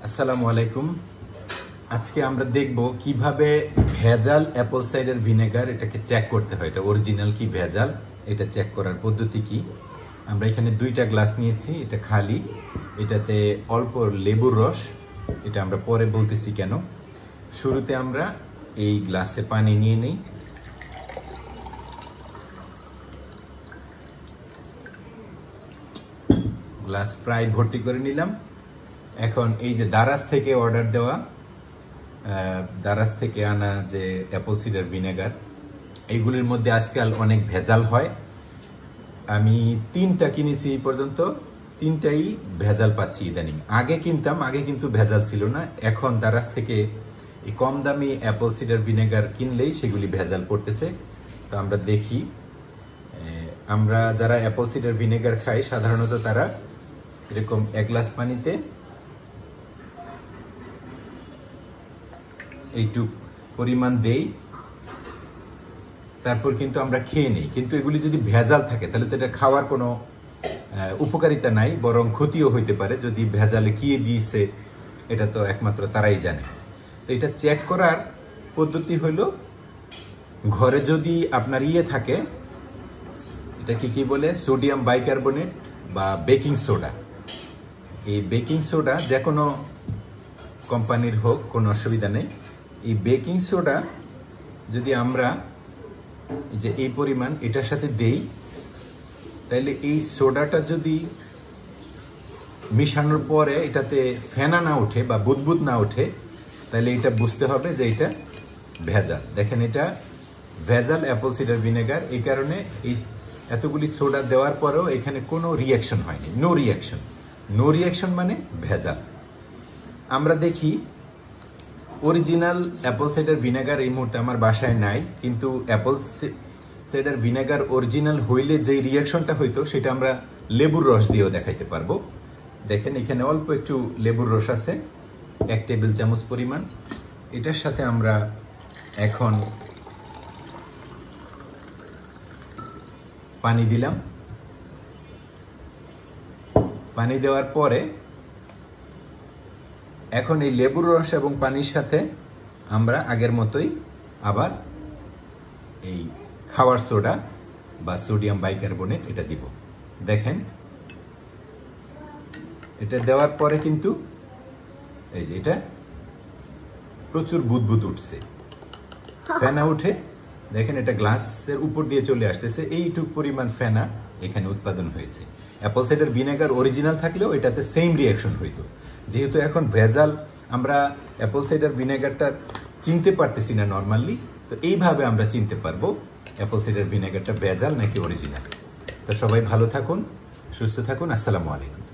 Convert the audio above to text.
আসসালামু আলাইকুম। আজকে আমরা দেখব কিভাবে ভেজাল অ্যাপল সাইডার ভিনেগার এটাকে চেক করতে হয়, এটা অরিজিনাল কি ভেজাল এটা চেক করার পদ্ধতি কি। আমরা এখানে দুইটা গ্লাস নিয়েছি, এটা খালি, এটাতে অল্প লেবুর রস, এটা আমরা পরে বলতেছি কেন। শুরুতে আমরা এই গ্লাসে পানি নিয়ে নেই, গ্লাস প্রায় ভর্তি করে নিলাম। এখন এই যে দারাজ থেকে অর্ডার দেওয়া, দারাজ থেকে আনা যে অ্যাপল সিডার ভিনেগার, এইগুলির মধ্যে আজকাল অনেক ভেজাল হয়। আমি 3টা কিনেছি এই পর্যন্ত, 3টাই ভেজাল পাচ্ছি ইদানিং। আগে কিনতাম, আগে কিন্তু ভেজাল ছিল না। এখন দারাজ থেকে এই কম দামি অ্যাপল সিডার ভিনেগার কিনলেই সেগুলি ভেজাল পড়তেছে। তো আমরা দেখি, আমরা যারা অ্যাপল সিডার ভিনেগার খাই সাধারণত তারা এরকম 1 গ্লাস পানিতে এইটুক পরিমাণ দেই, তারপর কিন্তু আমরা খেয়ে নিই। কিন্তু এগুলি যদি ভেজাল থাকে তাহলে তো এটা খাওয়ার কোনো উপকারিতা নাই, বরং ক্ষতিও হইতে পারে। যদি ভেজালে কি দিয়েছে এটা তো একমাত্র তারাই জানে। তো এটা চেক করার পদ্ধতি হলো, ঘরে যদি আপনার থাকে, এটা কি বলে, সোডিয়াম বাইকার্বনেট বা বেকিং সোডা। এই বেকিং সোডা যে কোনো কোম্পানির হোক, কোনো অসুবিধা নেই। এই বেকিং সোডা যদি আমরা যে এই পরিমাণ এটার সাথে দেই, তাহলে এই সোডাটা যদি মিশানোর পরে এটাতে ফেনা না ওঠে বা বুদবুদ না ওঠে, তাহলে এটা বুঝতে হবে যে এটা ভেজাল। দেখেন, এটা ভেজাল অ্যাপল সিডার ভিনেগার। এই কারণে এই এতগুলি সোডা দেওয়ার পরেও এখানে কোনো রিয়াকশন হয়নি, নো রিয়াকশন। নো রিয়াকশন মানে ভেজাল। আমরা দেখি অরিজিনাল অ্যাপল সাইডার ভিনেগার এই মুহূর্তে আমার বাসায় নাই, কিন্তু অ্যাপল সাইডার ভিনেগার অরিজিনাল হইলে যেই রিয়াকশনটা হইতো সেটা আমরা লেবুর রস দিয়েও দেখাইতে পারবো। দেখেন, এখানে অল্প একটু লেবুর রস আছে, 1 টেবিল চামচ পরিমাণ। এটার সাথে আমরা এখন পানি দিলাম। পানি দেওয়ার পরে এখন এই লেবুর রস এবং পানির সাথে আমরা আগের মতোই আবার এই খাওয়ার সোডা বা সোডিয়াম বাইকার্বনেট এটা দিব। দেখেন, এটা দেওয়ার পরে কিন্তু এই যে এটা প্রচুর বুদবুদ উঠছে, ফেনা উঠে। দেখেন, এটা গ্লাসের উপর দিয়ে চলে আসতেছে। এইটুক পরিমাণ ফেনা এখানে উৎপাদন হয়েছে। অ্যাপল সাইডার ভিনেগার অরিজিনাল থাকলেও এটাতে সেম রিয়াকশন হইতো। যেহেতু এখন ভেজাল, আমরা অ্যাপল সাইডার ভিনেগারটা চিনতে পারতেছি না নর্মালি, তো এইভাবে আমরা চিনতে পারবো অ্যাপল সাইডার ভিনেগারটা ভেজাল নাকি অরিজিনাল। তো সবাই ভালো থাকুন, সুস্থ থাকুন। আসসালামু আলাইকুম।